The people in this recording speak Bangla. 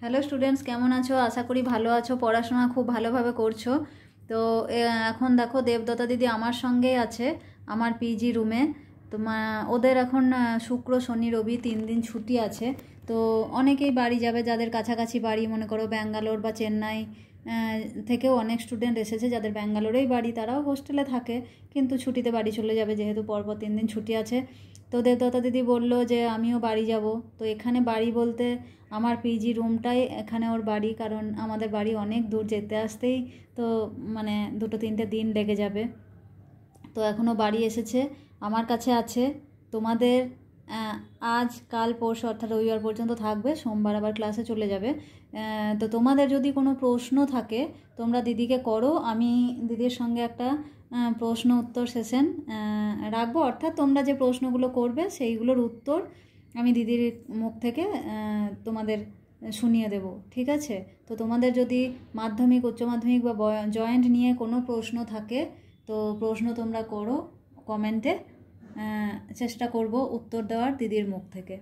হ্যালো স্টুডেন্টস, কেমন আছো? আশা করি ভালো আছো, পড়াশোনা খুব ভালোভাবে করছো। তো এখন দেখো দেবদত্তা দিদি আমার সঙ্গেই আছে আমার পিজি রুমে। তো ওদের এখন শুক্র শনি রবি 3 দিন ছুটি আছে। তো অনেকেই বাড়ি যাবে, যাদের কাছাকাছি বাড়ি, মনে করো ব্যাঙ্গালোর বা চেন্নাই থেকেও অনেক স্টুডেন্ট এসেছে যাদের ব্যাঙ্গালোরেই বাড়ি, তারাও হোস্টেলে থাকে কিন্তু ছুটিতে বাড়ি চলে যাবে যেহেতু পরপর 3 দিন ছুটি আছে। তো দেবদত্তা দিদি বললো যে আমিও বাড়ি যাব। তো এখানে বাড়ি বলতে আমার পিজি রুমটাই এখানে ওর বাড়ি, কারণ আমাদের বাড়ি অনেক দূর, যেতে আসতেই তো 2-3টে দিন লেগে যাবে। তো এখনও বাড়ি এসেছে, আমার কাছে আছে। তোমাদের আজ কাল পরশু অর্থাৎ রবিবার পর্যন্ত থাকবে, সোমবার আবার ক্লাসে চলে যাবে। তো তোমাদের যদি কোনো প্রশ্ন থাকে তোমরা দিদিকে করো, আমি দিদির সঙ্গে একটা প্রশ্ন উত্তর সেশন রাখবো, অর্থাৎ তোমরা যে প্রশ্নগুলো করবে সেইগুলোর উত্তর আমি দিদির মুখ থেকে তোমাদের শুনিয়ে দেব, ঠিক আছে? তো তোমাদের যদি মাধ্যমিক, উচ্চ মাধ্যমিক বা জয়েন্ট নিয়ে কোনো প্রশ্ন থাকে তো প্রশ্ন তোমরা করো কমেন্টে, চেষ্টা করব উত্তর দেওয়ার দিদির মুখ থেকে।